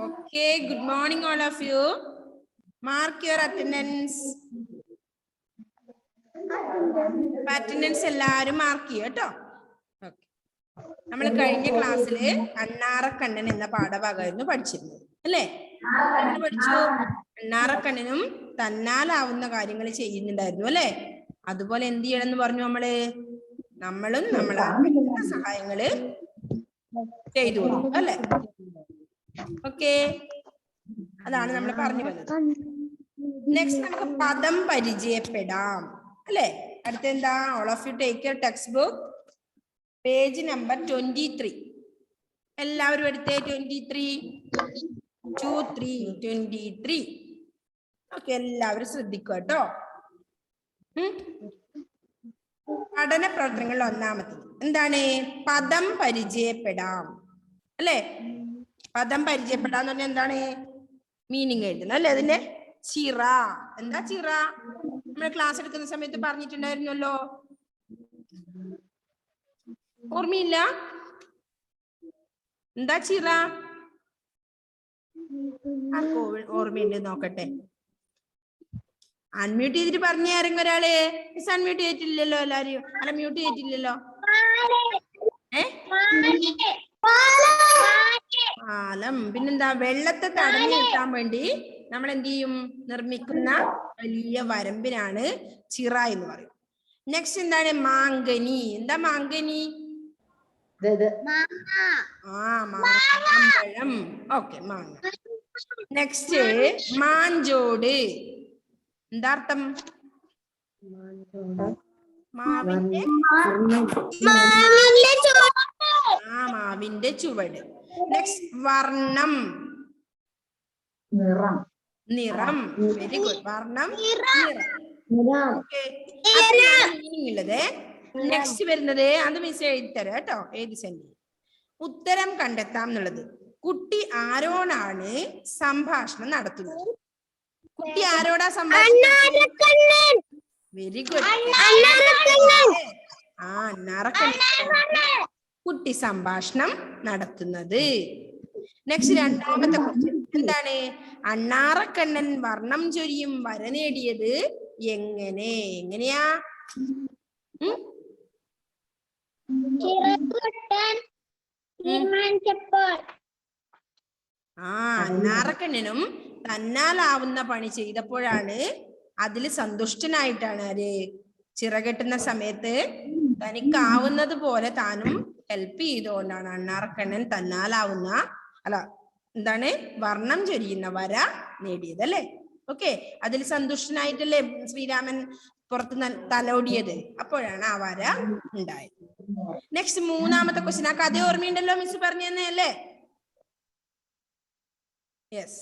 Okay, good morning all of you. Mark your attendance. Attendance എല്ലാവരും mark ചെയ്യും കേട്ടോ. നമ്മൾ കഴിഞ്ഞ ക്ലാസ്സില് അണ്ണാറക്കണ്ണൻ എന്ന പാഠഭാഗമായിരുന്നു പഠിച്ചിരുന്നത് അല്ലേ? പഠിച്ചു. അണ്ണാറക്കണ്ണനും തന്നാലാവുന്ന കാര്യങ്ങൾ ചെയ്യുന്നുണ്ടായിരുന്നു അല്ലേ? അതുപോലെ എന്ത് ചെയ്യണം എന്ന് പറഞ്ഞു നമ്മളും നമ്മളാൽ പറ്റുന്ന സഹായങ്ങള് ചെയ്തു കൊടുക്കും അല്ലേ? ഓക്കെ, അതാണ് നമ്മൾ പറഞ്ഞു വന്നത്. നെക്സ്റ്റ് നമുക്ക് പദം പരിചയപ്പെടാം അല്ലേ? അടുത്ത എന്താ? All of you take your text book, page number 23. എല്ലാവരും എടുത്തേ 23. 23. ഓക്കെ, എല്ലാവരും ശ്രദ്ധിക്കുക കേട്ടോ. പഠന പ്രവർത്തനങ്ങളിൽ ഒന്നാമത്തത് എന്താണ്? പദം പരിചയപ്പെടാം അല്ലേ? പദം പരിചയപ്പെടാന്ന് പറഞ്ഞാൽ എന്താണ്? മീനിങ് എഴുതണം അല്ലേ? അതിന്റെ ചിറ എന്താ? ചിറ നമ്മൾ ക്ലാസ് എടുക്കുന്ന സമയത്ത് പറഞ്ഞിട്ടുണ്ടായിരുന്നല്ലോ, ഓർമ്മയില്ല? എന്താ ചിറ? ഓർമ്മയുണ്ട് നോക്കട്ടെ. അൺമ്യൂട്ട് ചെയ്തിട്ട് പറഞ്ഞ ആരെങ്കിലും ഒരാള്? മിസ് അൺമ്യൂട്ട് ചെയ്തിട്ടില്ലല്ലോ എല്ലാരും. അല്ല, മ്യൂട്ട് ചെയ്തിട്ടില്ലല്ലോ. പാലം. പിന്നെന്താ? വെള്ളത്തെ തടഞ്ഞു നിർത്താൻ വേണ്ടി നമ്മൾ എന്ത് ചെയ്യും? നിർമ്മിക്കുന്ന വലിയ വരമ്പിനാണ് ചിറ എന്ന് പറയും. നെക്സ്റ്റ് എന്താണ്? മാങ്കനി. എന്താ മാങ്കനി? മാമ്പഴം. ഓക്കെ, മാങ്ങ. നെക്സ്റ്റ് മാഞ്ചോട്. എന്താ അർത്ഥം? മാവിന്റെ ചുവട്. നെക്സ്റ്റ് വർണ്ണം. നിറം. Very good. വർണ്ണം, നിറം. മീനിങ് ഉള്ളത്. നെക്സ്റ്റ് വരുന്നത് അത് മിസ് എഴുതിത്തരാം കേട്ടോ. ഏത് സെന്റൻസ്? ഉത്തരം കണ്ടെത്താം എന്നുള്ളത്. കുട്ടി ആരോടാണ് സംഭാഷണം നടത്തുന്നത്? കുട്ടി ആരോടാ സംഭാഷണം? Very good. കുട്ടി സംഭാഷണം നടത്തുന്നത്. നെക്സ്റ്റ് രണ്ടാമത്തെ ക്വസ്റ്റ്യൻ എന്താണ്? അണ്ണാറക്കണ്ണൻ വർണ്ണം ചൊരിയും വര നേടിയത് എങ്ങനെ? എങ്ങനെയാ? അണ്ണാറക്കണ്ണനും തന്നാലാവുന്ന പണി ചെയ്തപ്പോഴാണ്, അതിൽ സന്തുഷ്ടനായിട്ടാണ് ആര്? ചിറകെട്ടുന്ന സമയത്ത് തനിക്കാവുന്നത് പോലെ താനും ഹെൽപ്പ് ചെയ്തുകൊണ്ടാണ് അണ്ണാറക്കണ്ണൻ തന്നാലാവുന്ന എന്താണ് വർണ്ണം ചൊരിയുന്ന വര നേടിയത് അല്ലേ? ഓക്കെ, അതിൽ സന്തുഷ്ടനായിട്ടല്ലേ ശ്രീരാമൻ പുറത്ത് തലോടിയത്? അപ്പോഴാണ് ആ വര ഉണ്ടായത്. നെക്സ്റ്റ് മൂന്നാമത്തെ ക്വസ്റ്റ്യൻ. ആ കഥ ഓർമ്മയുണ്ടല്ലോ, മിസ് പറഞ്ഞു തന്നെ അല്ലേ? യെസ്.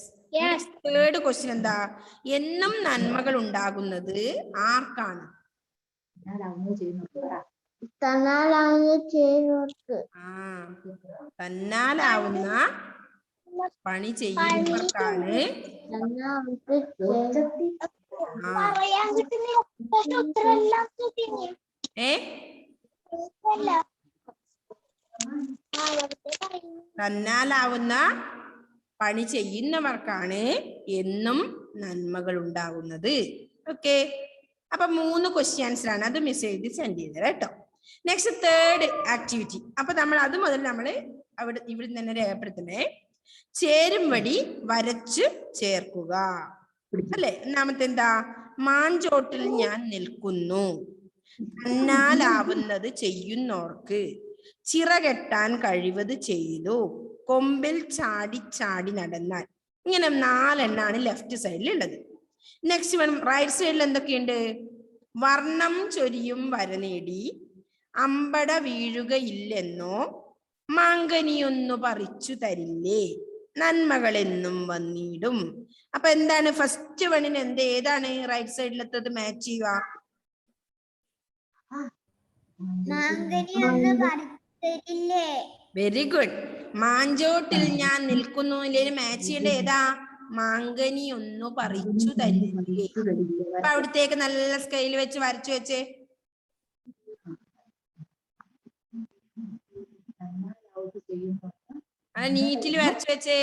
തേർഡ് ക്വസ്റ്റ്യൻ എന്താ? എന്നും നന്മകൾ ഉണ്ടാകുന്നത് ആർക്കാണ്? തന്നാലാവുന്ന പണി ചെയ്യുന്നവർക്കാണ്. തന്നാലാവുന്ന പണി ചെയ്യുന്നവർക്കാണ് എന്നും നന്മകൾ ഉണ്ടാകുന്നത്. ഓക്കെ, അപ്പൊ 3 ക്വസ്റ്റ്യൻസിലാണ്. അത് മിസ് എഴുതി സെൻഡ് ചെയ്തത് കേട്ടോ. Next third activity. അപ്പൊ നമ്മൾ അത് മുതൽ നമ്മള് ഇവിടെ തന്നെ രേഖപ്പെടുത്തണേ. ചേരും വടി വരച്ചു ചേർക്കുക അല്ലെ? ഒന്നാമത്തെ എന്താ? മാഞ്ചോട്ടിൽ ഞാൻ നിൽക്കുന്നു, തന്നാലാവുന്നത് ചെയ്യുന്നോർക്ക്, ചിറകെട്ടാൻ കഴിവത് ചെയ്തു, കൊമ്പിൽ ചാടി ചാടി നടന്നാൽ. ഇങ്ങനെ 4 എണ്ണാണ് ലെഫ്റ്റ് സൈഡിൽ ഉള്ളത്. നെക്സ്റ്റ് റൈറ്റ് സൈഡിൽ എന്തൊക്കെയുണ്ട്? വർണ്ണം ചൊരിയും വര നേടി, അമ്പട വീഴുകയില്ലെന്നോ, മാങ്കനിയൊന്നു പറിച്ചു തരില്ലേ, നന്മകളെന്നും വന്നിടും. അപ്പൊ എന്താണ് ഫസ്റ്റ് വണ്ണിന്? ഏതാണ് റൈറ്റ് സൈഡിലെത്തത്? മാച്ച് ചെയ്യുക. Very good. മാഞ്ചോട്ടിൽ ഞാൻ നിൽക്കുന്നു മാച്ച് ചെയ്യേണ്ട ഏതാ? മാങ്കനി ഒന്നു പറിച്ചു തരില്ലേ. അപ്പൊ അവിടത്തേക്ക് നല്ല സ്കെയിൽ വെച്ച് വരച്ചു വെച്ചേ. അത് നീറ്റിൽ വരച്ചു വെച്ചേ.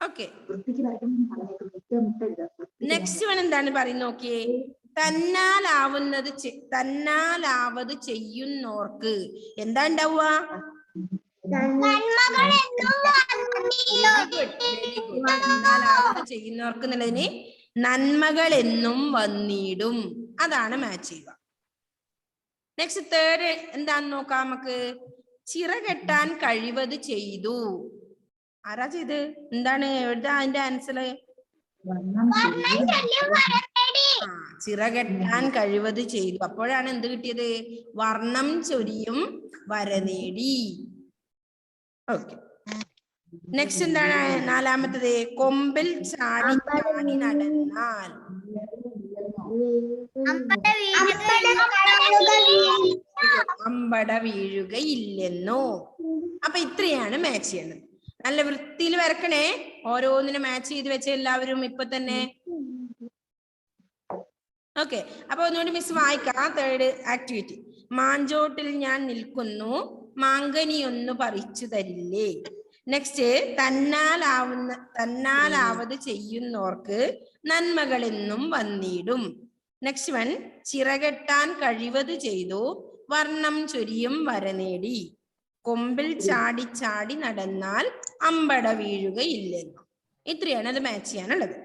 ഓക്കെ, നെക്സ്റ്റ് വൺ എന്താണ് പറയുന്നത് നോക്കിയേ. തന്നാലാവത് ചെയ്യുന്നോർക്ക് എന്താ ഉണ്ടാവുക? തന്നാലാവത് ചെയ്യുന്നവർക്ക് എന്നുള്ളതിന് നന്മകൾ എന്നും വന്നിടും. അതാണ് മാച്ച് ചെയ്യുക. നെക്സ്റ്റ് തേർഡ് എന്താന്ന് നോക്കാം നമുക്ക്. ചിറകെട്ടാൻ കഴിവത് ചെയ്തു. ആരാ ചെയ്ത്? എന്താണ് എവിടുത്തെ അതിന്റെ ആൻസർ? ചിറകെട്ടാൻ കഴിവത് ചെയ്തു. അപ്പോഴാണ് എന്ത് കിട്ടിയത്? വർണ്ണം ചൊരിയും വരനേടി. ഓക്കെ, നെക്സ്റ്റ് എന്താണ് നാലാമത്തത്? കൊമ്പിൽ ചാടി ചാടി നടന്നാൽ അമ്പട വീഴുകയില്ലെന്നോ. അപ്പൊ ഇത്രയാണ് മാച്ച് ചെയ്യേണ്ടത്. നല്ല വൃത്തിയിൽ വരക്കണേ. ഓരോന്നിനും മാച്ച് ചെയ്ത് വെച്ച എല്ലാവരും ഇപ്പൊ തന്നെ. ഓക്കെ, അപ്പൊ ഒന്നുകൂടി മിസ് വായിക്കാം. Third activity. മാഞ്ചോട്ടിൽ ഞാൻ നിൽക്കുന്നു, മാങ്കനി ഒന്ന് പറിച്ചു തരില്ലേ. നെക്സ്റ്റ്, തന്നാലാവത് ചെയ്യുന്നോർക്ക് നന്മകൾ എന്നും വന്നിടും. നെക്സ്റ്റ് വൺ, ചിറകെട്ടാൻ കഴിവത് ചെയ്തു, വർണ്ണം ചൊരിയും വരനേടി. കൊമ്പിൽ ചാടി ചാടി നടന്നാൽ അമ്പട വീഴുകയില്ലെന്നു. ഇത്രയാണ് അത് മാച്ച് ചെയ്യാനുള്ളത്.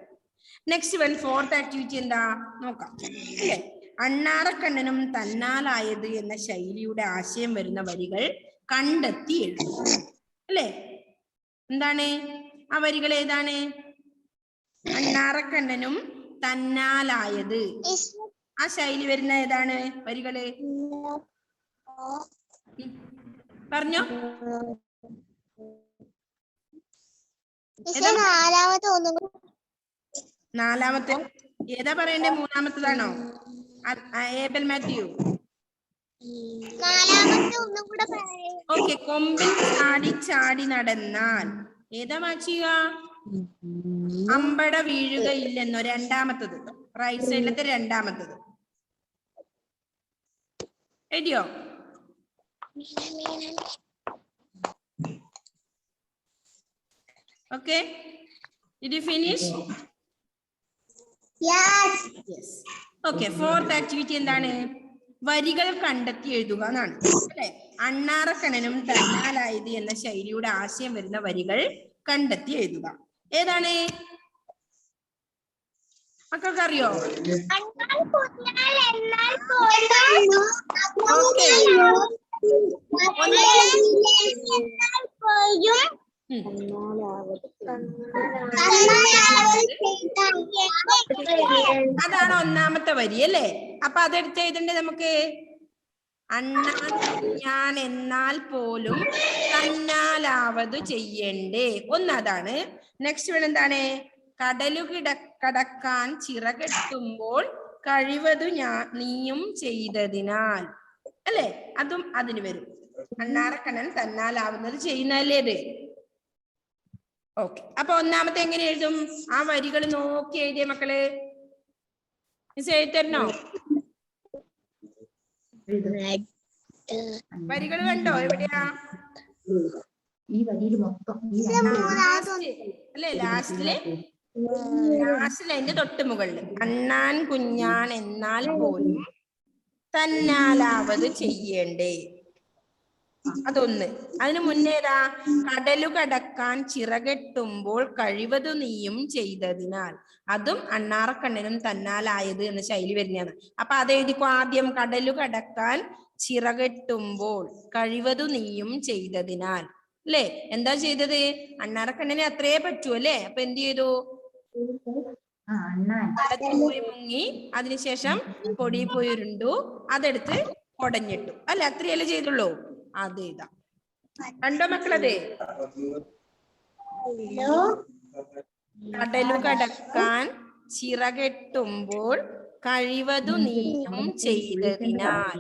നെക്സ്റ്റ് വൺ ഫോർത്ത് ആക്ടിവിറ്റി എന്താ നോക്കാം. അല്ലേ, അണ്ണാറക്കണ്ണനും തന്നാലായത് എന്ന ശൈലിയുടെ ആശയം വരുന്ന വരികൾ കണ്ടെത്തി എഴുതും. അല്ലേ, എന്താണ് ആ വരികൾ? ഏതാണ്? അണ്ണാറക്കണ്ണനും തന്നാലായത്. ആ ശൈലി വരുന്ന ഏതാണ് വരികള്? പറഞ്ഞോ. നാലാമത്തെ ഏതാ പറയണ്ടേ? മൂന്നാമത്തതാണോ? ഏബൽ മാത്യു. ഓക്കെ, കൊമ്പിൽ ചാടി ചാടി നടന്നാൽ ഏതാ മാച്ചുക? അമ്പട വീഴുകയില്ലെന്നോ. രണ്ടാമത്തത്, റൈറ്റ് സൈഡിലത്തെ രണ്ടാമത്തത് എഴുതിയോ? Okay, did you finish? Yes. Okay, fourth activity എന്താണ്? വരികൾ കണ്ടെത്തി എഴുതുക എന്നാണ്. അല്ലെ, അണ്ണാറക്കണ്ണനും തന്നാലായത് എന്ന ശൈലിയുടെ ആശയം വരുന്ന വരികൾ കണ്ടെത്തി എഴുതുക. ഏതാണ് മക്കൾക്ക് അറിയോ? അതാണ് ഒന്നാമത്തെ വരി അല്ലേ. അപ്പൊ അതെടുത്ത് എഴുതണ്ടേ നമുക്ക്. അണ്ണാൻ ഞാൻ എന്നാൽ പോലും തന്നാലാവത് ചെയ്യണ്ടേ. ഒന്നതാണ്. നെക്സ്റ്റ് വൺ എന്താണ്? കടക്കാൻ ചിറകെട്ടുമ്പോൾ കഴിവതു നീയും ചെയ്തതിനാൽ. അല്ലെ, അതും അതിന് വരും. അണ്ണാറക്കണ്ണൻ തന്നാലാവുന്നത് ചെയ്യുന്നല്ലേ ഇത്. ഓക്കെ, അപ്പൊ ഒന്നാമത്തെ എങ്ങനെ എഴുതും? ആ വരികൾ നോക്കി എഴുതിയ മക്കള്. മിസ് എഴുതരണോ? വരികൾ കണ്ടോ? എവിടെയാ? അല്ലെ, ലാസ്റ്റിലെ അതിന്റെ തൊട്ട് മുകളില് അണ്ണാൻ കുഞ്ഞാൻ എന്നാൽ പോലും തന്നാലാവത് ചെയ്യണ്ടേ. അതൊന്ന്. അതിന് മുന്നേതാ? കടക്കാൻ ചിറകെട്ടുമ്പോൾ കഴിവതു നീയും ചെയ്തതിനാൽ. അതും അണ്ണാറക്കണ്ണനും തന്നാലായത് എന്ന ശൈലി വരുന്നതാണ്. അപ്പൊ അതെഴുതിക്കോ ആദ്യം. കടക്കാൻ ചിറകെട്ടുമ്പോൾ കഴിവതു നീയും ചെയ്തതിനാൽ. അല്ലേ, എന്താ ചെയ്തത്? അണ്ണാറക്കണ്ണനെ അത്രേ പറ്റൂ അല്ലേ. അപ്പൊ എന്ത് ചെയ്തു? വെള്ളത്തിൽ പോയി മുങ്ങി, അതിനുശേഷം പൊടി പോയി ഉരുണ്ടു, അതെടുത്ത് കുടഞ്ഞിട്ടു. അല്ലെ, അത്രയല്ലേ ചെയ്തുള്ളൂ. അത് ഇതാ കണ്ടോ മക്കളത്? കടക്കാൻ ചിറകെട്ടുമ്പോൾ കഴിവതു നീയും ചെയ്തതിനാൽ.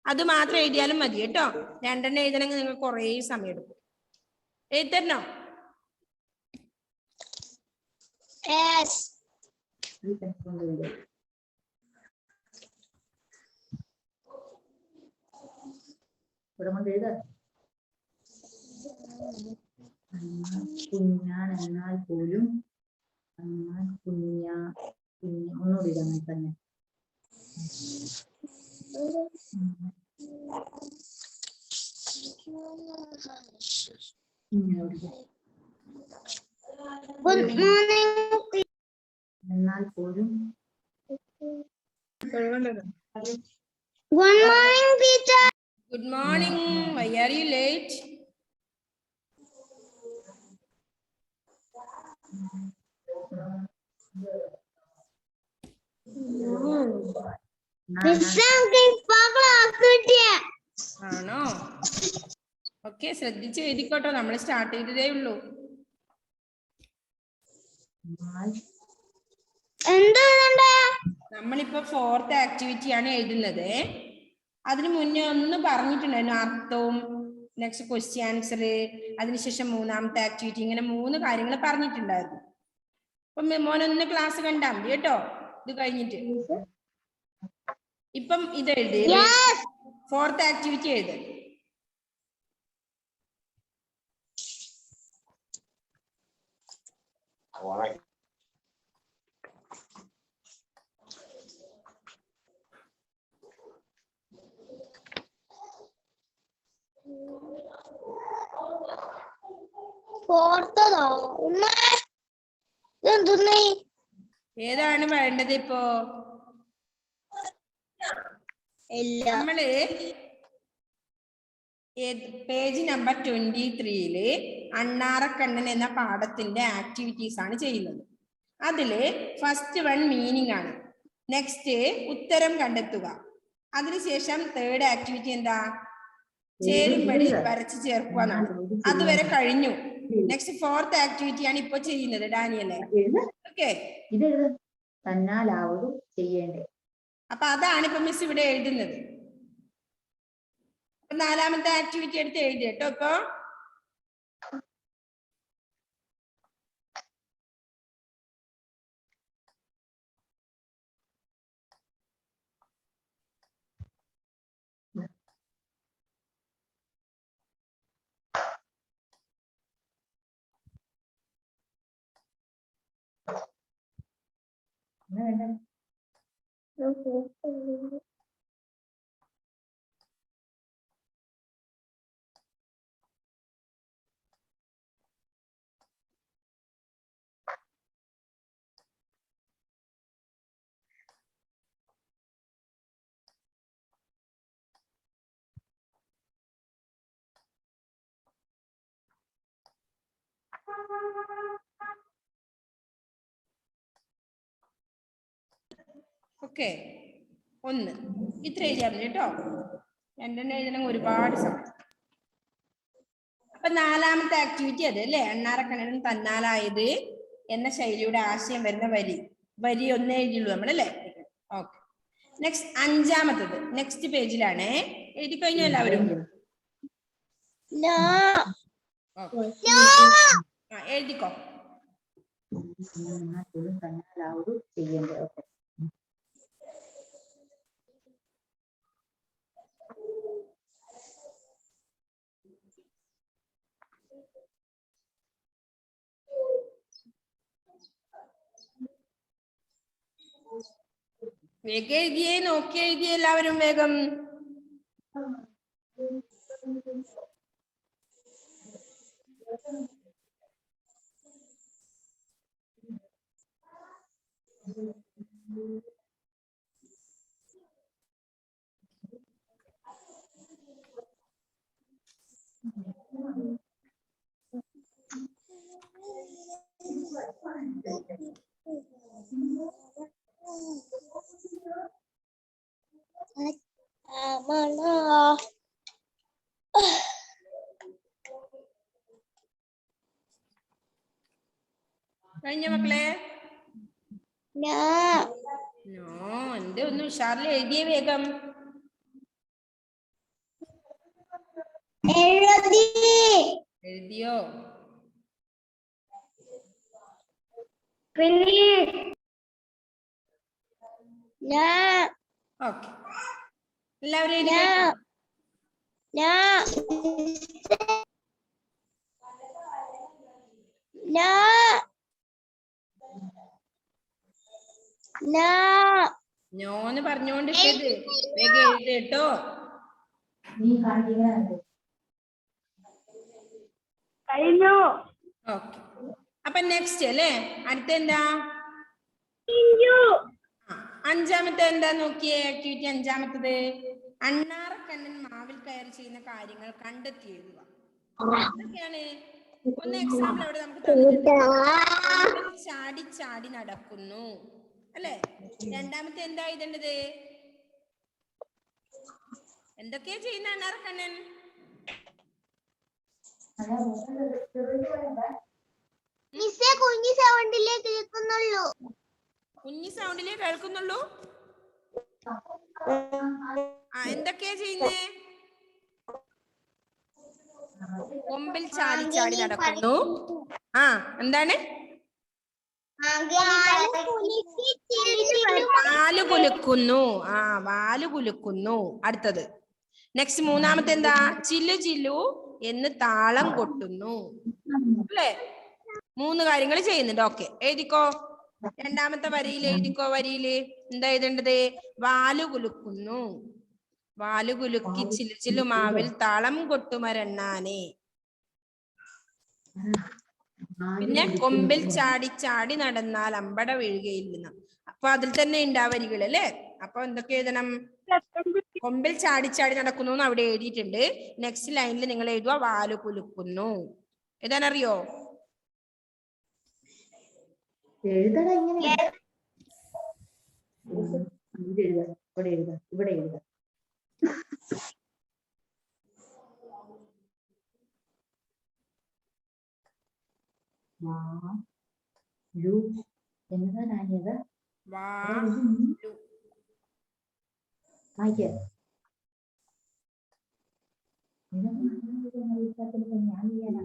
അത് മാത്രം എഴുതിയാലും മതി കേട്ടോ. രണ്ടെണ്ണം എഴുതണമെങ്കിൽ നിങ്ങൾ കുറേ സമയം എടുക്കും. എഴുതരണോ? കുഞ്ഞാൻ എന്നാൽ പോലും ഒന്നുകൂടി അങ്ങനെ തന്നെ. എന്നാൽ പോലും Good morning, teacher. Good morning. Why are you late? ആണോ? ഓക്കെ, ശ്രദ്ധിച്ച് എഴുതിക്കോട്ടോ. നമ്മൾ സ്റ്റാർട്ട് ചെയ്തതേ ഉള്ളൂ. നമ്മളിപ്പോ 4th ആക്ടിവിറ്റി ആണ് എഴുതുന്നത്. അതിന് മുന്നേ ഒന്ന് പറഞ്ഞിട്ടുണ്ടായിരുന്നു അർത്ഥവും, നെക്സ്റ്റ് ക്വസ്റ്റ്യൻ ആൻസർ, അതിനുശേഷം 3ാമത്തെ ആക്ടിവിറ്റി, ഇങ്ങനെ 3 കാര്യങ്ങൾ പറഞ്ഞിട്ടുണ്ടായിരുന്നു. അപ്പൊ മോനൊന്ന് ക്ലാസ് കണ്ടാ മതി കേട്ടോ. ഇത് കഴിഞ്ഞിട്ട് ഇപ്പം ഇത് എഴുതി 4th ആക്ടിവിറ്റി എഴുതി. ഏതാണ് വേണ്ടത് ഇപ്പോ? നമ്മള് പേജ് നമ്പർ 23 അണ്ണാറക്കണ്ണൻ എന്ന പാഠത്തിന്റെ ആക്ടിവിറ്റീസ് ആണ് ചെയ്യുന്നത്. അതില് ഫസ്റ്റ് വൺ മീനിങ് ആണ്. നെക്സ്റ്റ് ഉത്തരം കണ്ടെത്തുക. അതിനുശേഷം 3rd ആക്ടിവിറ്റി എന്താ? ചേരുംപടി വരച്ച് ചേർക്കുക എന്നാണ്. അതുവരെ കഴിഞ്ഞു. നെക്സ്റ്റ് 4th ആക്ടിവിറ്റി ആണ് ഇപ്പൊ ചെയ്യുന്നത് ഡാനിയല്ലേ. ഓക്കെ, അപ്പൊ അതാണ് ഇപ്പൊ മിസ് ഇവിടെ എഴുതുന്നത്. 4ാമത്തെ ആക്ടിവിറ്റി എടുത്ത് എഴുതി കേട്ടോ. ഇപ്പൊ ഓക്കെ, 1 ഇത്ര എഴുതിയാൽ മതി കേട്ടോ. 2 എഴുതണം ഒരുപാട് സമയം. അപ്പൊ 4ാമത്തെ ആക്ടിവിറ്റി അത് അല്ലേ, അണ്ണാറക്കണ്ണൻ തന്നാലായത് എന്ന ശൈലിയുടെ ആശയം വരുന്ന വരി 1 എഴുതിയുള്ളൂ നമ്മളല്ലേ. ഓക്കെ, നെക്സ്റ്റ് 5ാമത്തത് നെക്സ്റ്റ് പേജിലാണ്. എഴുതി കഴിഞ്ഞു എല്ലാവരും? എഴുതിക്കോ. വേഗം എഴുതിയേ, നോക്കി എഴുതിയേ എല്ലാവരും വേഗം. കഴിഞ്ഞ മക്കളെ? എന്റെ ഒന്ന് ഉഷാറിൽ എഴുതിയേ വേഗം. എഴുതിയോ? ഓക്കെ, എല്ലാവരും എഴുതി. നോന്ന് പറഞ്ഞോണ്ടിരിക്കരുത്, വേഗം എഴുതി കേട്ടോ. നീ കാണിക്കുന്നത് ഓക്കെ, അപ്പൊ നെക്സ്റ്റ് അല്ലേ, അടുത്ത എന്താ? അഞ്ചാമത്തെ എന്താ നോക്കിയേ, ആക്ടിവിറ്റി അഞ്ചാമത്തത്. അണ്ണാറക്കണ്ണൻ മാവിൽ കയറി ചെയ്യുന്ന കാര്യങ്ങൾ കണ്ടെത്തി എഴുതുക. എന്തൊക്കെയാണ്? ഒന്ന് എക്സാമ്പിൾ അവിടെ നമുക്ക് തന്നിട്ടുണ്ട്. ചാടി ചാടി നടക്കുന്നു അല്ലെ. രണ്ടാമത്തെ എന്താ എഴുതേണ്ടത്? എന്തൊക്കെയാ ചെയ്യുന്ന അണ്ണാറക്കണ്ണൻ? കുഞ്ഞി സൗണ്ടിലേ കേൾക്കുന്നുള്ളൂ. എന്തൊക്കെയാ ചെയ്യുന്നേ? കൊമ്പിൽ ചാടി ചാടി നടക്കുന്നു. എന്താണ്? വാല് കുലുക്കുന്നു. വാല് കുലുക്കുന്നു. അടുത്തത് നെക്സ്റ്റ് മൂന്നാമത്തെ എന്താ? ചില്ലു ചില്ലു എന്ന് താളം കൊട്ടുന്നു അല്ലേ. 3 കാര്യങ്ങൾ ചെയ്യുന്നുണ്ട്. ഓക്കെ, എഴുതിക്കോ. രണ്ടാമത്തെ വരിയിൽ എഴുതിക്കോ. വരിയില് എന്താ എഴുതേണ്ടത്? വാല് കുലുക്കുന്നു. വാല് കുലുക്കി ചില്ലു ചില്ലു മാവിൽ താളം കൊട്ടുമരണ്ണാനെ. പിന്നെ കൊമ്പിൽ ചാടി ചാടി നടന്നാൽ അമ്പട വീഴുകയില്ലെന്ന. അപ്പൊ അതിൽ തന്നെ ഉണ്ട് ആ വരികൾ അല്ലേ. അപ്പൊ എന്തൊക്കെ എഴുതണം? കൊമ്പിൽ ചാടി ചാടി നടക്കുന്നു എന്ന് അവിടെ എഴുതിയിട്ടുണ്ട്. നെക്സ്റ്റ് ലൈനിൽ നിങ്ങൾ എഴുതുക വാല് കുലുക്കുന്നു. എഴുതാനറിയോ? എഴുതണ ഇങ്ങനെ ഇവിടെ എഴുതാം, ഇവിടെ എഴുതാം. എന്നതാണിത്? വായിക്ക. ഞാൻ ചെയ്യാനാ.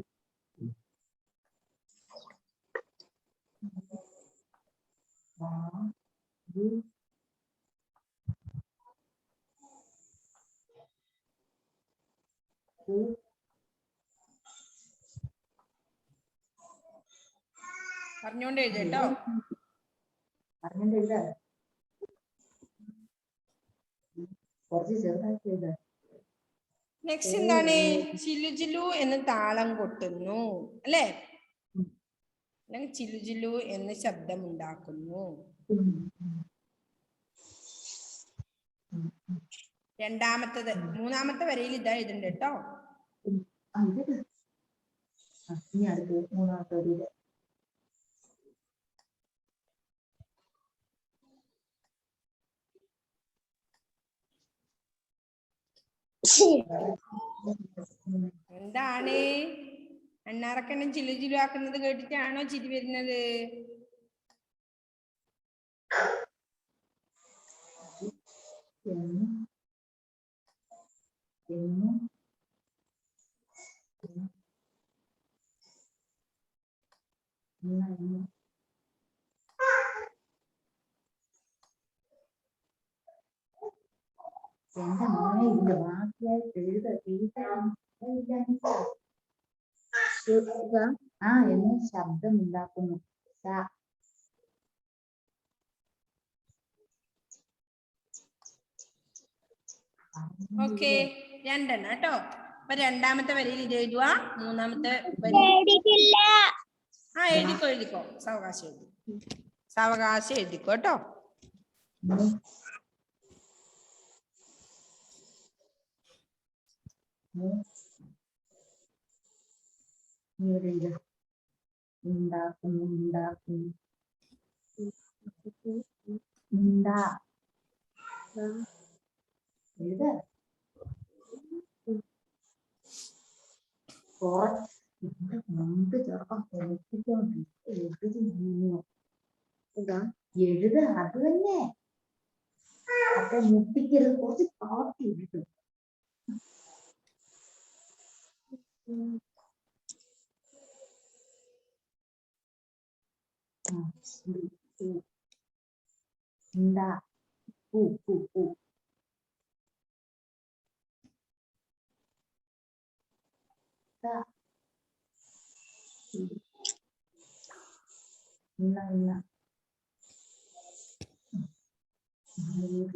പറഞ്ഞോണ്ട് എഴുതട്ടോ. പറഞ്ഞോണ്ട് എഴുതാ. കുറച്ച് ചെറുതാക്കി എഴുതാ. നെക്സ്റ്റ് എന്താണ്? ചില്ലു ചില്ലു എന്ന് താളം കൊട്ടുന്നു അല്ലേ. ചില്ലു ചില്ലു എന്ന് ശബ്ദമുണ്ടാക്കുന്നു. രണ്ടാമത്തത് മൂന്നാമത്തെ വരയിൽ ഇതാ എഴുതണ്ട കേട്ടോ. ഇനി അടുത്ത് മൂന്നാമത്തെ വരിയില് എന്താണ്? അണ്ണാറക്കണ്ണൻ ചില്ലു ചില്ലു ആക്കുന്നത് കേട്ടിട്ടാണോ ചിരി വരുന്നത്? എന്റെ മോനെ ഇതിന്റെ ബാക്കിയായിട്ട് എന്ന് ശബ്ദം ഉണ്ടാക്കുന്നു. ഓക്കെ, 2 കേട്ടോ. അപ്പൊ രണ്ടാമത്തെ വരിയിൽ ഇത് എഴുതുക. മൂന്നാമത്തെ വരി എഴുതിക്കോ. സാവകാശം എഴുതിക്കോ കേട്ടോ. എഴുത അത് തന്നെ. അപ്പൊ മുട്ടിക്കരുത്, കുറച്ച് കാത്തി എഴുതും.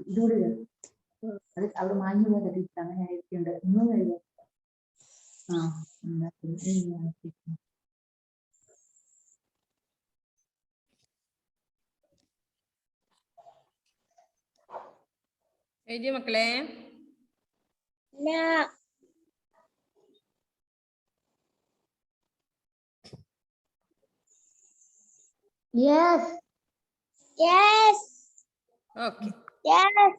ഇതുകൂടി അത് അവിടെ മാഞ്ഞു പോകാൻ ടീച്ചർ അങ്ങനെ ആയിരിക്കുന്നുണ്ട്. ഇന്നും എഴുതാം. ആ എഴുതിയ മക്കളെ? Yes. Yes. Okay. Yes.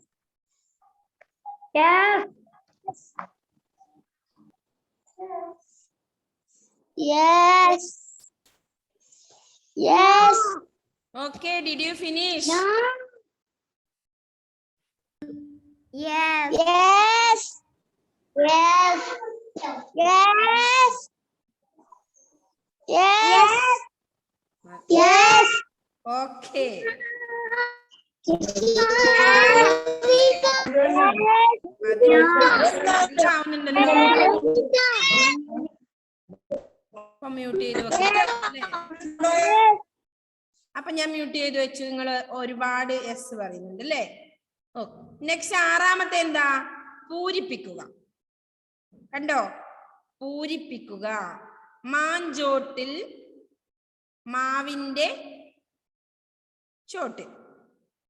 Yes. Yes. Yes. Okay, did you finish? No. Yes. Yes. Yes. Yes. Yes. Yes. Okay. Mute ചെയ്ത് വെക്കാം. അപ്പൊ ഞാൻ മ്യൂട്ട് ചെയ്ത് വെച്ചു. നിങ്ങൾ ഒരുപാട് എസ് പറയുന്നുണ്ട് അല്ലേ? ഓക്കെ. നെക്സ്റ്റ് ആറാമത്തെ എന്താ? പൂരിപ്പിക്കുക. കണ്ടോ? പൂരിപ്പിക്കുക. മാഞ്ചോട്ടിൽ മാവിന്റെ ചോട്ട്.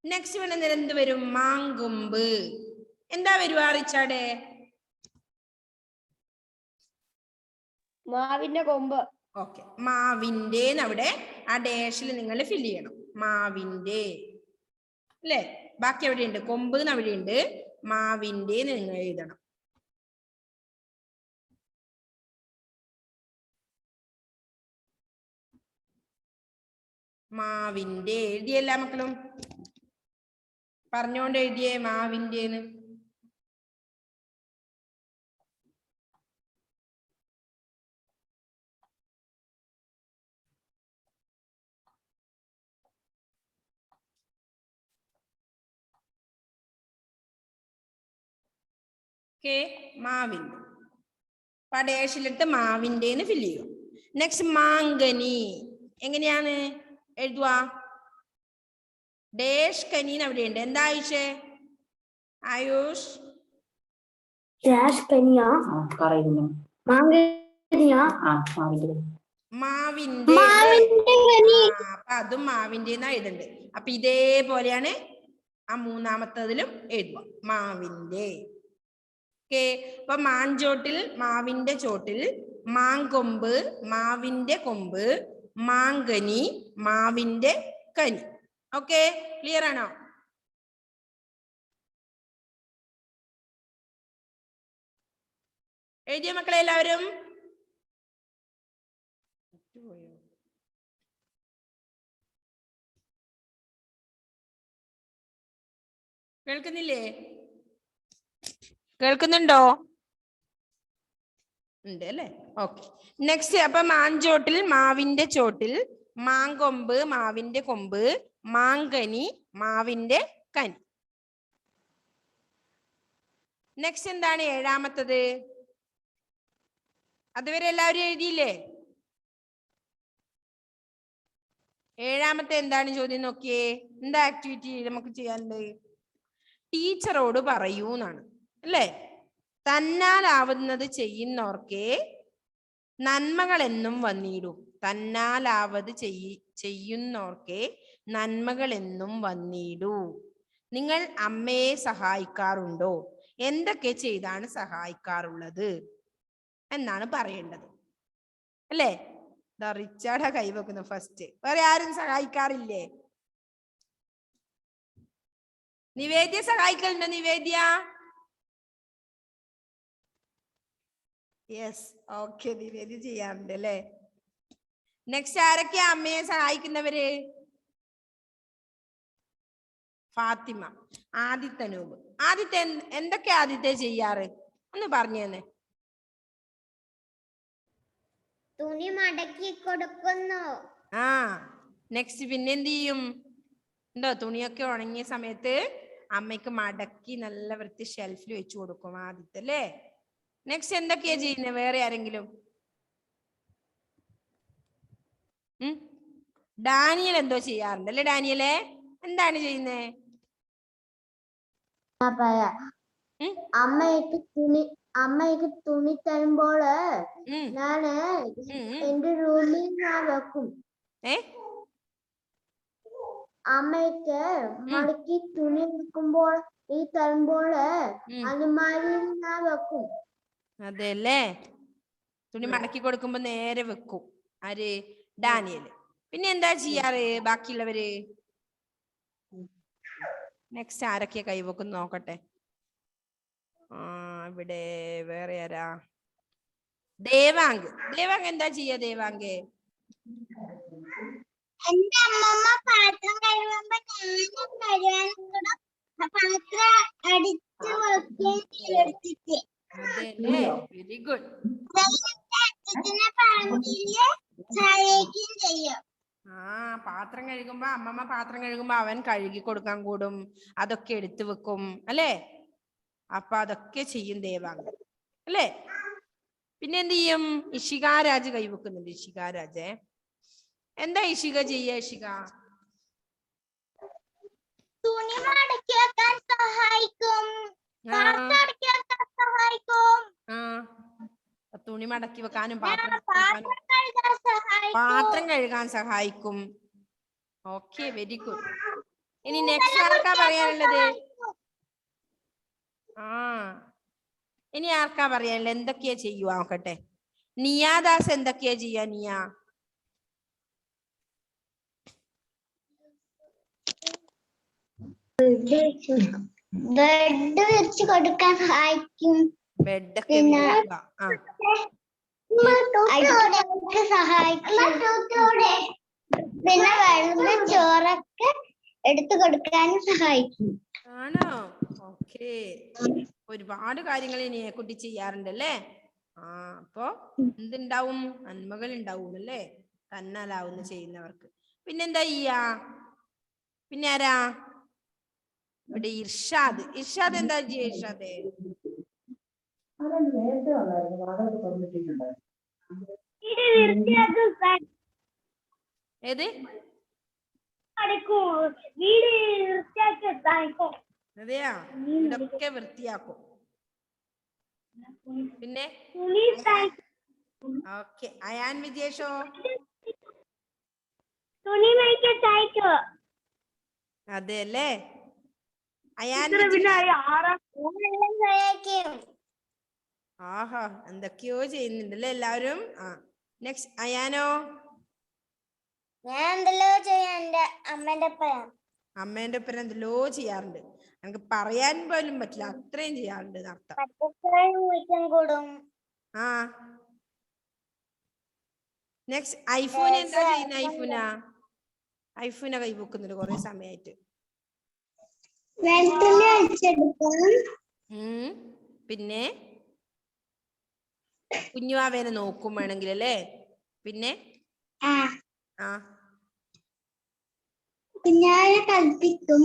നെക്സ്റ്റ് വേണ്ട എന്ത് വരും? മാങ്കൊമ്പ്. എന്താ വരുവാ റിച്ചാർഡ്? മാവിന്റെ കൊമ്പ്. ഓക്കെ, മാവിന്റെ അവിടെ ആ ഡാഷിൽ നിങ്ങൾ ഫില്ല് ചെയ്യണം. മാവിന്റെ അല്ലേ? ബാക്കി എവിടെയുണ്ട്? കൊമ്പ് അവിടെയുണ്ട്. മാവിന്റെ നിങ്ങൾ എഴുതണം. മാവിന്റെ എഴുതിയ എല്ലാ മക്കളും പറഞ്ഞോണ്ട് എഴുതിയേ മാവിന്റെന്ന്. മാവിന്റെ പടേഷിലിട്ട് മാവിന്റെന്ന് ഫില്ല് ചെയ്യും. നെക്സ്റ്റ് മാങ്കനി. എങ്ങനെയാണ് എഴുതുക? ഡേഷ് കനി അവിടെയുണ്ട്. എന്താ ആയിഷേ? ആയുഷ് മാവിന്റെ അപ്പൊ അതും മാവിന്റെ എഴുതണ്ട്. അപ്പൊ ഇതേപോലെയാണ് ആ മൂന്നാമത്തതിലും എഴുതുക. മാവിന്റെ. ഓക്കെ. അപ്പൊ മാഞ്ചോട്ടിൽ മാവിന്റെ ചോട്ടിൽ, മാങ്കൊമ്പ് മാവിന്റെ കൊമ്പ്, മാങ്കനി മാവിന്റെ കനി. ഓക്കെ, ക്ലിയർ ആണോ? എഴുതിയ മക്കളെ എല്ലാവരും? കേൾക്കുന്നില്ലേ? കേൾക്കുന്നുണ്ടോ? ഉണ്ട് അല്ലേ? ഓക്കെ. നെക്സ്റ്റ് അപ്പൊ മാഞ്ചോട്ടിൽ മാവിന്റെ ചോട്ടിൽ, മാങ്കൊമ്പ് മാവിന്റെ കൊമ്പ്, മാങ്കനി മാവിന്റെ കനി. നെക്സ്റ്റ് എന്താണ് ഏഴാമത്തത്? അതുവരെ എല്ലാവരും എഴുതിയില്ലേ? ഏഴാമത്തെ എന്താണ് ചോദ്യം നോക്കിയേ. എന്താ ആക്ടിവിറ്റി നമുക്ക് ചെയ്യാനുണ്ട്? ടീച്ചറോട് പറയൂ എന്നാണ് അല്ലേ? തന്നാലാവുന്നത് ചെയ്യുന്നോർക്കേ നന്മകൾ എന്നും വന്നിടും. തന്നാലാവത് ചെയ്യുന്നോർക്കേ നന്മകൾ എന്നും വന്നിടൂ. നിങ്ങൾ അമ്മയെ സഹായിക്കാറുണ്ടോ? എന്തൊക്കെ ചെയ്താണ് സഹായിക്കാറുള്ളത് എന്നാണ് പറയേണ്ടത് അല്ലേ? റിച്ചാർഡാ കൈവെക്കുന്നു ഫസ്റ്റ്. വേറെ ആരും സഹായിക്കാറില്ലേ? നിവേദ്യ സഹായിക്കലുണ്ടോ? നിവേദ്യ? യെസ്, ഓക്കെ, നിവേദ്യ ചെയ്യാറുണ്ട് അല്ലേ? നെക്സ്റ്റ് ആരൊക്കെയാ അമ്മയെ സഹായിക്കുന്നവര്? ഫാത്തിമ, ആദിത്യ, അനൂപ്. ആദിത്യ എന്തൊക്കെയാ ആദിത്യ ചെയ്യാറ്? ഒന്ന് പറഞ്ഞു തന്നെ. തുണി മടക്കി കൊടുക്കുന്നു. ആ, നെക്സ്റ്റ് പിന്നെ എന്ത് ചെയ്യും? ഉണ്ടോ? തുണിയൊക്കെ ഉണങ്ങിയ സമയത്ത് അമ്മയ്ക്ക് മടക്കി നല്ല വൃത്തി ഷെൽഫിൽ വെച്ച് കൊടുക്കും ആദിത്യ അല്ലേ? നെക്സ്റ്റ് എന്തൊക്കെയാ ചെയ്യുന്നത്? വേറെ ആരെങ്കിലും? ഡാനിയൽ എന്തോ ചെയ്യാറുണ്ട് അല്ലേ? ഡാനിയലെ എന്താണ് ചെയ്യുന്നേ? ഉം, അമ്മയ്ക്ക് തുണി തരുമ്പോള് ഉം, ഞാന് ഉം, ഉം. എന്റെ റൂമിൽ ഞാൻ വെക്കും. ഏ അമ്മയ്ക്ക് മടക്കി തുണി എടുക്കുമ്പോൾ ഈ തരുമ്പോള് ഉം. അലമാരിയിൽ ഞാൻ വെക്കും. അതെല്ലേ, തുണി മടക്കി കൊടുക്കുമ്പോ നേരെ വെക്കും. ആര്? ഡാനിയല്. പിന്നെ എന്താ ചെയ്യാറ് ബാക്കിയുള്ളവര്? നെക്സ്റ്റ് ആരൊക്കെയാ കൈവെക്കും നോക്കട്ടെ. ഇവിടെ വേറെ ആരാ? ദേവാങ്ക്. ദേവാങ്ക് എന്താ ചെയ്യാ? ദേവാങ്ക് എന്റെ അമ്മമ്മ പാത്രം കഴുകുമ്പോ ഞാനും കഴുകാനും പാത്രം അടിച്ചു വെക്കുകയും എടുത്തിട്ട് അതെല്ലേ, വെരി ഗുഡ്. അച്ഛനെ പറമ്പില് സഹായിക്കുകയും ചെയ്യും. പാത്രം കഴുകുമ്പോ അമ്മമ്മ പാത്രം കഴുകുമ്പോ അവൻ കഴുകി കൊടുക്കാൻ കൂടും, അതൊക്കെ എടുത്തു വെക്കും അല്ലേ? അപ്പൊ അതൊക്കെ ചെയ്യും ദേവാങ്ക് അല്ലേ? പിന്നെ എന്ത് ചെയ്യും? ഇഷിക രാജ് കൈവെക്കുന്നുണ്ട്. ഇഷിക രാജേ, എന്താ ഇഷിക ചെയ്യ? ഇഷിക തുണി മടക്കി വെക്കാൻ സഹായിക്കും. തുണി മടക്കി വെക്കാനും പാത്രം കഴുകാൻ സഹായിക്കും. Okay, very good. ഇനി നെക്സ്റ്റ് ആർക്കാ പറയാനുള്ളത്? ഇനി ആർക്കാ പറയാനുള്ളത്? എന്തൊക്കെയാ ചെയ്യുക നോക്കട്ടെ. നിയാദാസ് എന്തൊക്കെയാ ചെയ്യാ? നിയ ബെഡ് വിരിച്ചു കൊടുക്കാൻ സഹായിക്കും. ബെഡൊക്കെ സഹായിക്കും. പിന്നെ വെള്ളം ചോറൊക്കെ എടുത്തു കൊടുക്കാനും സഹായിക്കും. ആണോ? ഓക്കെ, ഒരുപാട് കാര്യങ്ങൾ കുട്ടി ചെയ്യാറുണ്ടല്ലേ? അപ്പൊ എന്തുണ്ടാവും? നന്മകൾ ഉണ്ടാവും അല്ലേ തന്നാലാവുന്ന ചെയ്യുന്നവർക്ക്. പിന്നെന്താ ചെയ്യാ? പിന്നെ ആരാ ഇവിടെ? ഇർഷാദ്. ഇർഷാദ് എന്താ ചെയ്യാ? ഇർഷാദ് ഏത്? അതെയാ, വീടൊക്കെ വൃത്തിയാക്കും. പിന്നെ ഓക്കെ, അയാൻ വിജേഷോ? അതെ അല്ലേ? അയാൻ ആഹാ, എന്തൊക്കെയോ ചെയ്യുന്നുണ്ടല്ലേ എല്ലാവരും. നെക്സ്റ്റ് അയാനോ? ഞാൻ എന്തെല്ലോ ചെയ്യാം എന്റെ അമ്മേന്റെ ഒപ്പം. അമ്മേന്റെ ഒപ്പം എന്തെല്ലോ ചെയ്യാറുണ്ട്. നമുക്ക് പറയാൻ പോലും പറ്റില്ല, അത്രയും ചെയ്യാറുണ്ട് അർത്ഥം. നെക്സ്റ്റ് ഐഫോൺ എന്താ ചെയ്യുന്ന? ഐഫോന കൈവെക്കുന്നുണ്ട് കുറെ സമയമായിട്ട്. പിന്നെ കുഞ്ഞുവാവേനെ നോക്കും വേണമെങ്കിൽ അല്ലേ? പിന്നെ കുഞ്ഞാവെ കളിപ്പിക്കും.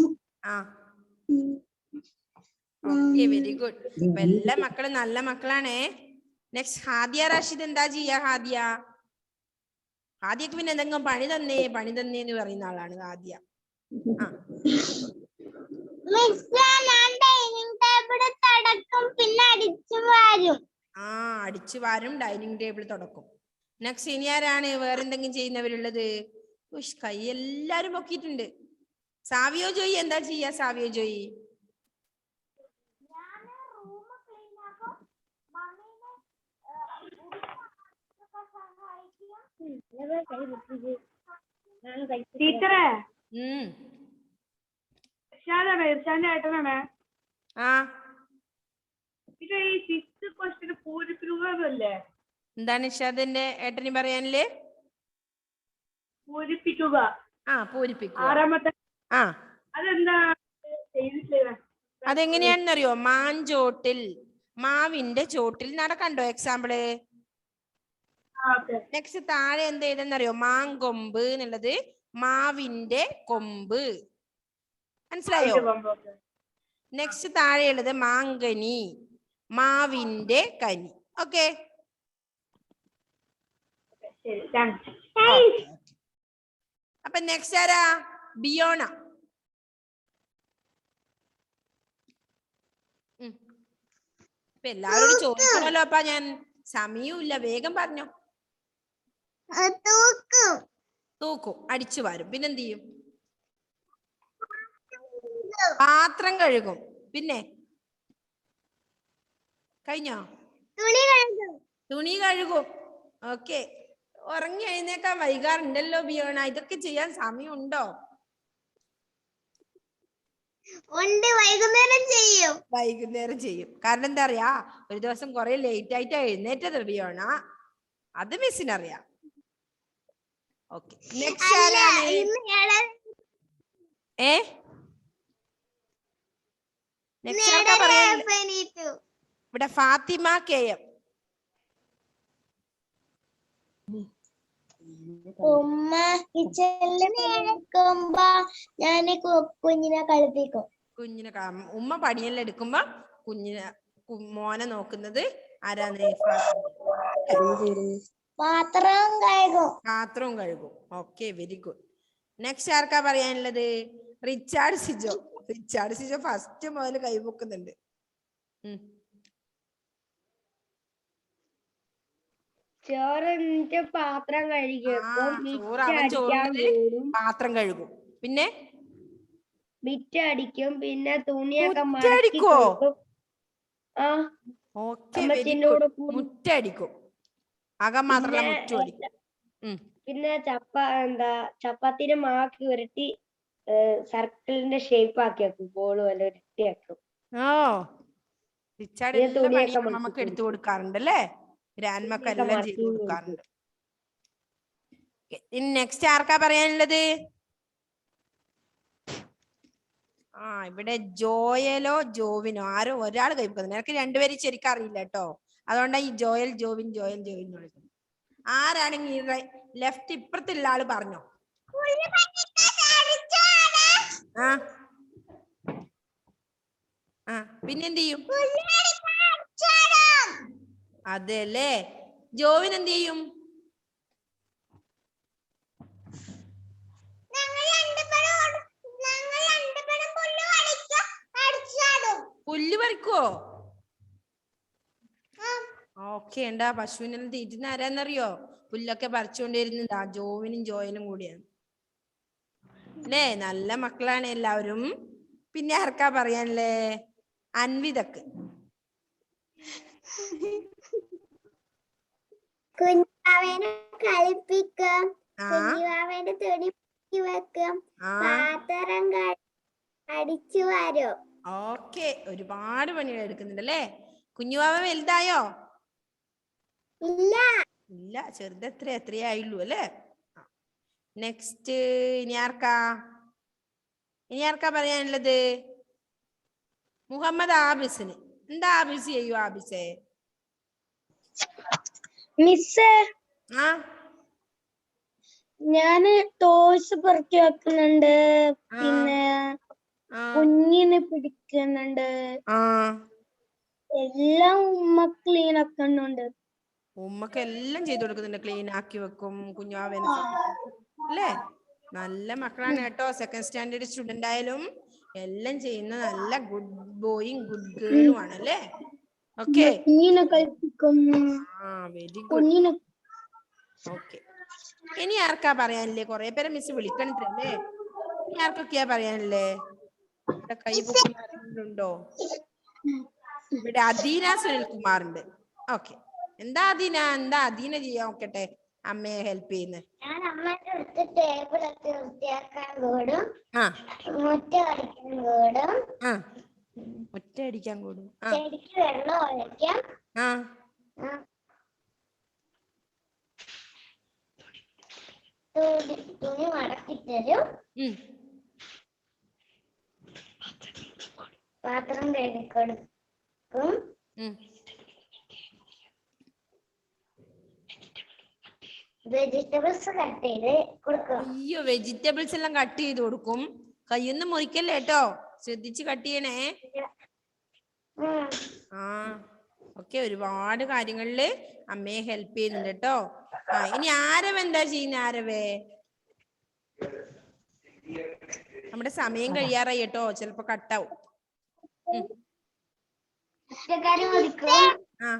Okay, very good. അപ്പൊ എല്ലാ മക്കളും നല്ല മക്കളാണേ. നെക്സ്റ്റ് ഹാദിയ റാഷിദ് എന്താ ചെയ്യാ? ഹാദിയക്ക് പിന്നെ എന്തെങ്കിലും പണി തന്നേന്ന് പറയുന്ന ആളാണ് ഹാദിയ. അടിച്ചു വാരും, ഡൈനിങ് ടേബിൾ തുടക്കും. നെക്സ്റ്റ് ഇനി ആരാണ് വേറെന്തെങ്കിലും ചെയ്യുന്നവരുള്ളത്? കൈ എല്ലാരും പൊക്കിയിട്ടുണ്ട്. സാവിയോ ജോയി എന്താ ചെയ്യാ? സാവിയോ ജോയി ടീച്ചറെ എന്താണ് ഇഷാദിന്റെ ഏട്ടന് പറയാനില്ലേ? പൂരിപ്പിക്കുക. പൂരിപ്പിക്കുക. അതെന്താ? അതെങ്ങനെയാണെന്നറിയോ? മാഞ്ചോട്ടിൽ, മാവിന്റെ ചോട്ടിൽ നടക്കണ്ടോ? എക്സാമ്പിള്. നെക്സ്റ്റ് താഴെ എന്ത് എഴുതുന്നറിയോ? മാങ്കൊമ്പ് എന്നുള്ളത് മാവിന്റെ കൊമ്പ്. മനസ്സിലായോ? നെക്സ്റ്റ് താഴെയുള്ളത് മാങ്കനി, മാവിന്റെ കനി. ഓക്കെ, അപ്പൊ നെക്സ്റ്റ് ആരാ? ബിയോണ. ഇപ്പൊ എല്ലാവരോടും ചോദിക്കണല്ലോ. അപ്പൊ ഞാൻ സമയമില്ല, വേഗം പറഞ്ഞോ. തൂക്കും. തൂക്കും, അടിച്ചു വാരും, പിന്നെന്ത് ചെയ്യും? പാത്രം കഴുകും, പിന്നെ കഴിഞ്ഞോ? തുണി കഴുകും. തുണി കഴുകും. ഓക്കെ. ഉറങ്ങി എഴുന്നേക്കാൻ വൈകാറുണ്ടല്ലോ ബിയോണ. ഇതൊക്കെ ചെയ്യാൻ സമയമുണ്ടോ? ഉണ്ട്, വൈകുന്നേരം ചെയ്യും. വൈകുന്നേരം ചെയ്യും. കാരണം എന്താ അറിയാ, ഒരു ദിവസം കുറെ ലേറ്റ് ആയിട്ടാ എഴുന്നേറ്റത് ബിയോണ. അത് മിസ്സിനറിയാം. ഓക്കെ. നെക്സ്റ്റ് ആരാണ്? നെക്സ്റ്റ് ആർക്കാ പറയാൻ? ഇവിടെ ഫാത്തിമ KM. ഉമ്മ കിച്ചണില് നിൽക്കുമ്പോ ഞാന് കുഞ്ഞിനെ കളിപ്പിക്കും. കുഞ്ഞിനെ ഉമ്മ പണിയെല്ലാം എടുക്കുമ്പോ കുഞ്ഞിനെ മോനെ നോക്കുന്നത് ആരാണ്? പാത്രം കഴുകും. പാത്രവും കഴുകും. Okay, very good. നെക്സ്റ്റ് ആർക്കാ പറയാനുള്ളത്? Richard Sijo. Richard Sijo first മുതൽ കൈപൊക്കുന്നുണ്ട്. ചോറ് പാത്രം കഴുകും, പാത്രം കഴുകും, പിന്നെ മിറ്റടിക്കും, പിന്നെ തുണിയൊക്കെ മുറ്റടിക്കോ? ഓക്കെ, മുറ്റടിക്കും. അകം മാത്രമല്ല, മുറ്റടിക്കും. പിന്നെ ചപ്പാത്തിന്റെ മാക്കി ഉരുട്ടി സർക്കിളിന്റെ ഷേപ്പ് ആക്കി വെക്കും, ബോള് പോലെ ഉരുട്ടി വെക്കും. റിച്ചാർഡ് എല്ലാ പണിയും നമുക്ക് എടുത്തു കൊടുക്കാറുണ്ട് അല്ലേ? ഗ്രാൻഡ്മക്കെല്ലാം ചെയ്തു കൊടുക്കാറുണ്ട്. നെക്സ്റ്റ് ആർക്കാ പറയാനുള്ളത്? ഇവിടെ ജോയലോ ജോവിനോ ആരോ ഒരാൾ കൈപ്പൊക്കുന്നത്. എനിക്ക് രണ്ടുപേരും ശരിക്കും അറിയില്ല കേട്ടോ. അതുകൊണ്ടാണ് ഈ ജോയൽ ജോവിൻ ജോയൽ ജോവിൻ എന്ന് വിളിക്കുന്നത്. ആരാണെങ്കിൽ ലെഫ്റ്റ് ഇപ്പുറത്തുള്ള ആള് പറഞ്ഞോ. പിന്നെന്ത് ചെയ്യും? അതെല്ലേ. ജോവിൻ എന്ത് ചെയ്യും? പുല്ല് പറിക്കുവോ? ഓക്കെ. ഉണ്ടാ പശുവിനെല്ലാം തീറ്റുന്ന ആരാന്നറിയോ? പുല്ലൊക്കെ പറിച്ചുകൊണ്ടിരുന്നതാ ജോവിനും ജോയലും കൂടിയാണ് അല്ലേ? നല്ല മക്കളാണ് എല്ലാവരും. പിന്നെ ആർക്കാ പറയാനല്ലേ? അൻവിതക്ക്. കുഞ്ഞാവേനെ കളിപ്പിക്കും, കുഞ്ഞാവേന്റെ തുണി വെക്കും, പാത്രം അടിച്ചു വാരും. ഓക്കെ, ഒരുപാട് പണികൾ എടുക്കുന്നുണ്ട് അല്ലേ? കുഞ്ഞുവാവ വലുതായോ? ഇല്ല, ഇല്ല, എത്രയായുള്ളൂ അല്ലേ? നെക്സ്റ്റ് ഇനി ആർക്കാ പറയാനുള്ളത്? മുഹമ്മദ് ആബിസിന്. എന്താ ആബിസ് ചെയ്യൂ? ആബിസേ മിസ്സേ, ഞാന് ടോയ്സ് പെറുക്കി വെക്കുന്നുണ്ട്, പിന്നെ കുഞ്ഞിനെ പിടിക്കുന്നുണ്ട്, എല്ലാം ഉമ്മ ക്ലീൻ ആക്കുന്നുണ്ട്. ഉമ്മക്ക് എല്ലാം ചെയ്തു കൊടുക്കുന്നുണ്ട്. ക്ലീൻ ആക്കി വെക്കും, കുഞ്ഞാവേനെ അല്ലേ? നല്ല മക്കളാണ് കേട്ടോ. സെക്കൻഡ് സ്റ്റാൻഡേർഡ് സ്റ്റുഡന്റ് ആയാലും എല്ലാം ചെയ്യുന്ന നല്ല ഗുഡ് ബോയും ഗുഡ് ഗേളും ആണ് അല്ലേ? Okay, very good. ഓക്കെ, ഇനി ആർക്കാ പറയാനില്ലേ? കുറെ പേരെ മിസ് വിളിക്കണില്ലേ? ഇനി ആർക്കൊക്കെയാ പറയാനില്ലേ? ഇവിടെ കൈ പൊക്കുന്നുണ്ടോ? ഇവിടെ അദീന സുനിൽകുമാറുണ്ട്. ഓക്കെ, എന്താ അദീന ചെയ്യാൻ നോക്കട്ടെ? അമ്മയെ ഹെൽപ്പ് ചെയ്യുന്നത്. ഞാൻ അമ്മേന്റെ അടുത്ത് ടേബിളൊക്കെ വൃത്തിയാക്കാൻ കൂടും, മുറ്റ അടിക്കാൻ കൂടും, ചെടിക്ക് വെള്ളം ഒഴിക്കാം, തുണി മടക്കി തരും, പാത്രം കഴുകിക്കൊടുക്കും, വെജിറ്റബിൾസ് കട്ട് ചെയ്ത് കൊടുക്കും. അയ്യോ, വെജിറ്റബിൾസ് എല്ലാം കട്ട് ചെയ്ത് കൊടുക്കും. കയ്യൊന്നും മുറിക്കല്ലേ കേട്ടോ, ശ്രദ്ധിച്ച് കട്ട് ചെയ്യണേ. ഓക്കെ, ഒരുപാട് കാര്യങ്ങളില് അമ്മയെ ഹെൽപ്പ് ചെയ്യുന്നുണ്ട് കേട്ടോ. ഇനി ആരവ് എന്താ ചെയ്യുന്ന? ആരവേ നമ്മുടെ സമയം കഴിയാറായി കേട്ടോ, ചിലപ്പോ കട്ടാവും. ഒറ്റക്കാരി മതിക്കും ആ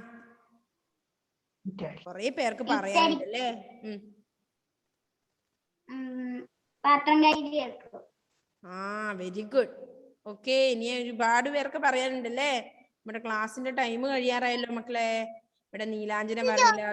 കൊറേ പേർക്ക് പറയാനുണ്ടല്ലേ. പാത്രം കഴുകി വെക്കും. ആ വെരി ഗുഡ്. ഓക്കെ, ഇനി ഒരുപാട് പേർക്ക് പറയാനുണ്ടല്ലേ. നമ്മുടെ ക്ലാസ്സിന്റെ ടൈം കഴിയാറായല്ലോ മക്കളെ. ഇവിടെ നീലാഞ്ജന പറഞ്ഞില്ല